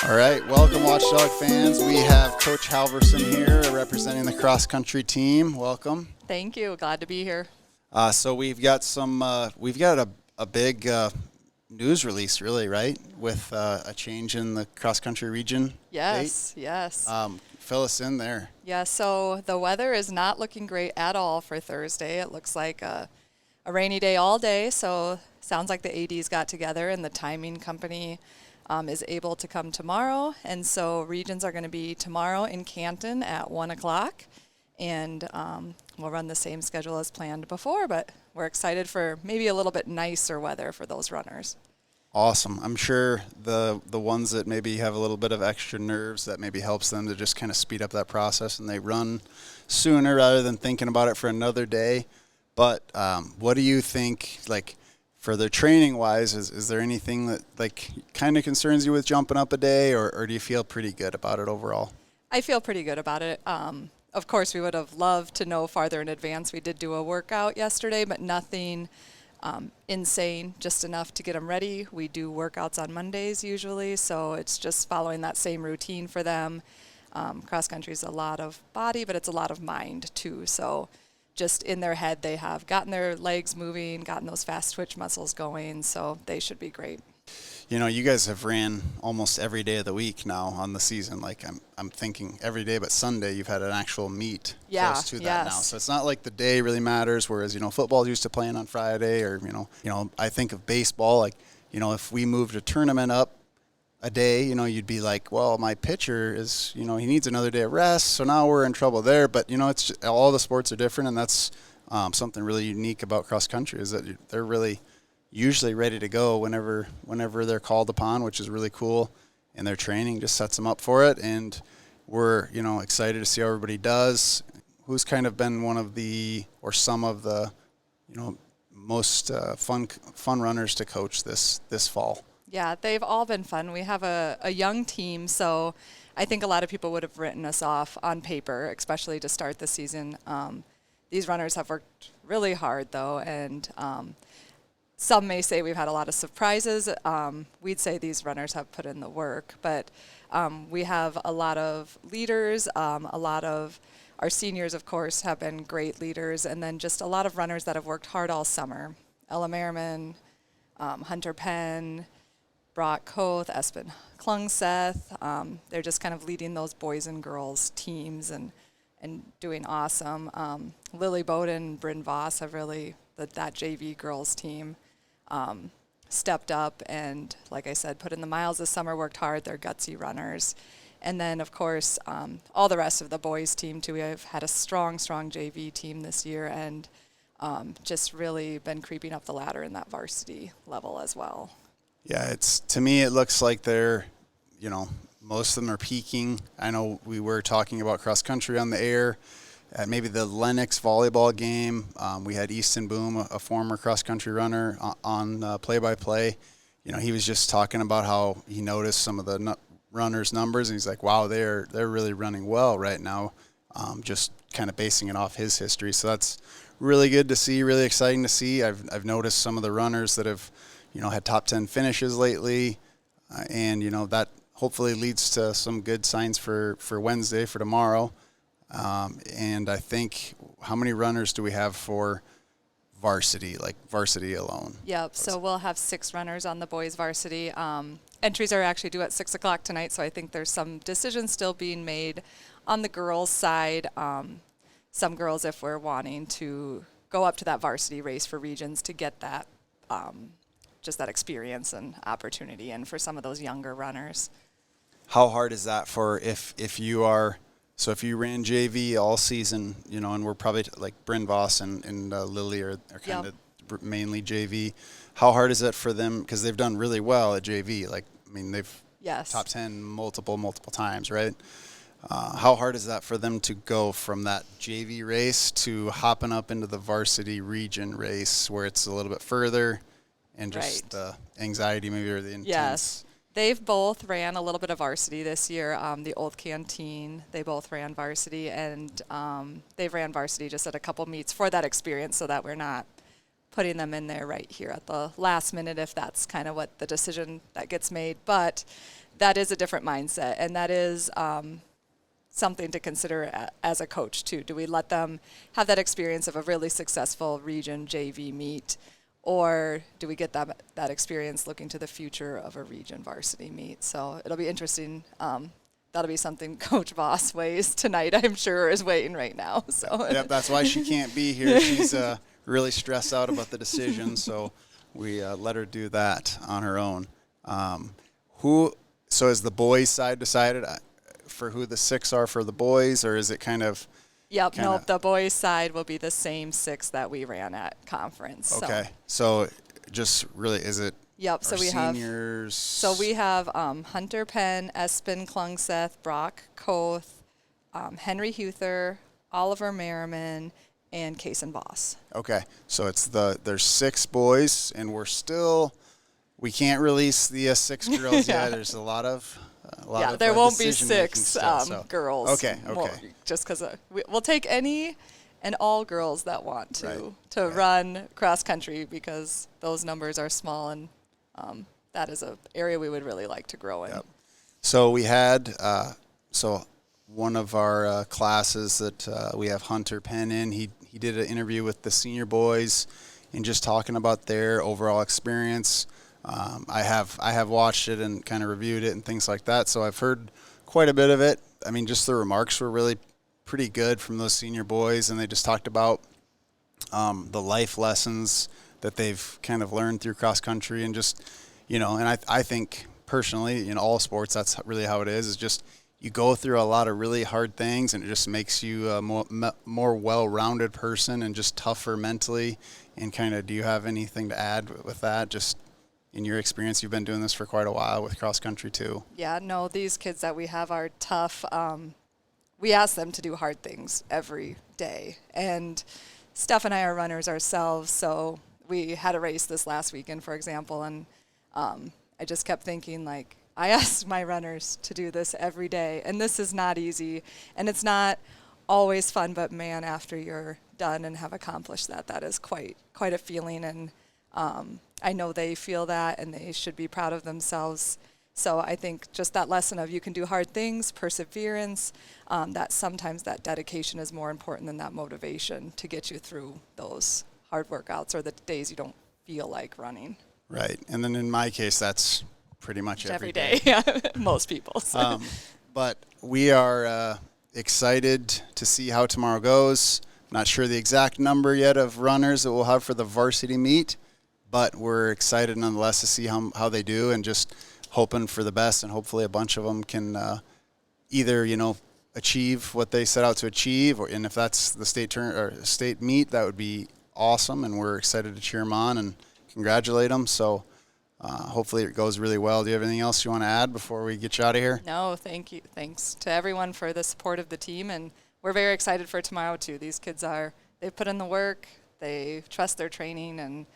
All right, welcome Watchdog fans. We have Coach Halverson here representing the cross-country team. Welcome. Thank you. Glad to be here. So we've got a big news release, really, right? With a change in the cross-country region. Yes, date. yes. Fill us in there. Yeah, so the weather is not looking great at all for Thursday. It looks like a rainy day all day, so sounds like the ADs got together and the timing company is able to come tomorrow. And so regions are going to be tomorrow in Canton at 1 o'clock. And we'll run the same schedule as planned before, but we're excited for maybe a little bit nicer weather for those runners. Awesome. I'm sure the ones that maybe have a little bit of extra nerves, that maybe helps them to just kind of speed up that process and they run sooner rather than thinking about it for another day. But what do you think, like, for their training-wise, is there anything that, like, kind of concerns you with jumping up a day, or do you feel pretty good about it overall? I feel pretty good about it. Of course, we would have loved to know farther in advance. We did do a workout yesterday, but nothing insane, just enough to get them ready. We do workouts on Mondays usually, so it's just following that same routine for them. Cross-country is a lot of body, but it's a lot of mind too. So just in their head, they have gotten their legs moving, gotten those fast twitch muscles going, so they should be great. You know, you guys have ran almost every day of the week now on the season. Like, I'm thinking every day but Sunday you've had an actual meet close to that now. So it's not like the day really matters, whereas, you know, football used to playing on Friday, or, you know, I think of baseball, like, you know, if we moved a tournament up a day, you know, you'd be like, well, my pitcher is, you know, he needs another day of rest, so now we're in trouble there. But, you know, it's just, all the sports are different, and that's something really unique about cross country, is that they're really usually ready to go whenever they're called upon, which is really cool. And their training just sets them up for it. And we're, you know, excited to see how everybody does. Who's kind of been one of the, or some of the, you know, most fun runners to coach this fall? Yeah, they've all been fun. We have a young team, so I think a lot of people would have written us off on paper, especially to start the season. These runners have worked really hard, though, and some may say we've had a lot of surprises. We'd say these runners have put in the work, but we have a lot of leaders. A lot of our seniors, of course, have been great leaders, and then just a lot of runners that have worked hard all summer. Ella Merriman, Hunter Penn, Brock Koth, Espen Klungseth. They're just kind of leading those boys and girls teams and doing awesome. Lily Bowden and Bryn Voss have really, that JV girls team, stepped up and, like I said, put in the miles this summer, worked hard. They're gutsy runners. And then, of course, all the rest of the boys team, too. We have had a strong JV team this year, and just really been creeping up the ladder in that varsity level as well. Yeah, to me, it looks like they're, you know, most of them are peaking. I know we were talking about cross country on the air at maybe the Lennox volleyball game. We had Easton Boom, a former cross country runner, on play-by-play. You know, he was just talking about how he noticed some of the runners' numbers, and he's like, wow, they're really running well right now, just kind of basing it off his history. So that's really good to see, really exciting to see. I've noticed some of the runners that have, you know, had top 10 finishes lately, and, you know, that hopefully leads to some good signs for Wednesday, for tomorrow. And I think, how many runners do we have for varsity alone? Yep, so we'll have 6 runners on the boys varsity. Entries are actually due at 6 o'clock tonight, so I think there's some decisions still being made on the girls' side. Some girls, if we're wanting to go up to that varsity race for regions, to get that just that experience and opportunity, and for some of those younger runners. How hard is that for if you ran JV all season, you know, and we're probably like Bryn Voss and Lily are kind of mainly JV. How hard is it for them, because they've done really well at JV? Like, I mean, they've top 10 multiple times, right? How hard is that for them to go from that JV race to hopping up into the varsity region race, where it's a little bit further, and just the anxiety maybe, or the intense? Yes. They've both ran a little bit of varsity this year. The Old Canteen, they both ran varsity, and they've ran varsity just at a couple meets for that experience, so that we're not putting them in there right here at the last minute if that's kind of what the decision that gets made. But that is a different mindset, and that is something to consider as a coach too. Do we let them have that experience of a really successful region JV meet, or do we get that experience looking to the future of a region varsity meet? So it'll be interesting. That'll be something Coach Voss weighs tonight, I'm sure, is waiting right now. So yep, that's why she can't be here. She's really stressed out about the decision, so we let her do that on her own. So is the boys' side decided for who the 6 are for the boys, or is it kind of? Yep, nope, the boys' side will be the same 6 that we ran at conference. Okay, so just really, is it? Yep, so we seniors? We have Hunter Penn, Espen Klungseth, Brock Koth, Henry Huther, Oliver Merriman, and Kason Voss. Okay, so there's 6 boys, and we can't release the 6 girls yet. There's a lot of there won't be 6 girls. Okay. Just because we'll take any and all girls that want to run cross country, because those numbers are small, and that is an area we would really like to grow in. Yep. So we had one of our classes that we have Hunter Penn in. He did an interview with the senior boys and just talking about their overall experience. I have watched it and kind of reviewed it and things like that, so I've heard quite a bit of it. I mean, just the remarks were really pretty good from those senior boys, and they just talked about the life lessons that they've kind of learned through cross country, and just, and I think personally in all sports that's really how it is just you go through a lot of really hard things, and it just makes you a more well-rounded person and just tougher mentally. And kind of, do you have anything to add with that? Just in your experience, you've been doing this for quite a while with cross country too. Yeah, no, these kids that we have are tough. We ask them to do hard things every day. And Steph and I are runners ourselves, so we had a race this last weekend, for example, and I just kept thinking, like, I asked my runners to do this every day, and this is not easy, and it's not always fun, but man, after you're done and have accomplished that is quite a feeling, and I know they feel that, and they should be proud of themselves. So I think just that lesson of you can do hard things, perseverance, that sometimes that dedication is more important than that motivation to get you through those hard workouts or the days you don't feel like running. Right. And then in my case, that's pretty much every day. Yeah, most people. So. But we are excited to see how tomorrow goes. Not sure the exact number yet of runners that we'll have for the varsity meet, but we're excited nonetheless to see how they do, and just hoping for the best, and hopefully a bunch of them can either, achieve what they set out to achieve, and if that's the state meet, that would be awesome, and we're excited to cheer them on and congratulate them. So hopefully it goes really well. Do you have anything else you want to add before we get you out of here? No, thank you. Thanks to everyone for the support of the team, and we're very excited for tomorrow too. These kids they've put in the work, they trust their training, and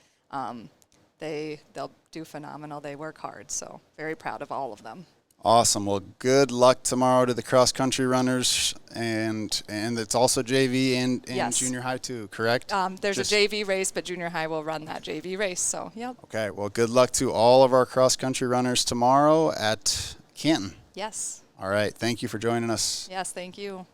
they'll do phenomenal. They work hard, so very proud of all of them. Awesome. Well, good luck tomorrow to the cross-country runners, and it's also JV and yes. junior high too, correct? There's a JV race, but junior high will run that JV race, so yep. Okay. Well, good luck to all of our cross-country runners tomorrow at Canton. Yes. All right. Thank you for joining us. Yes, thank you.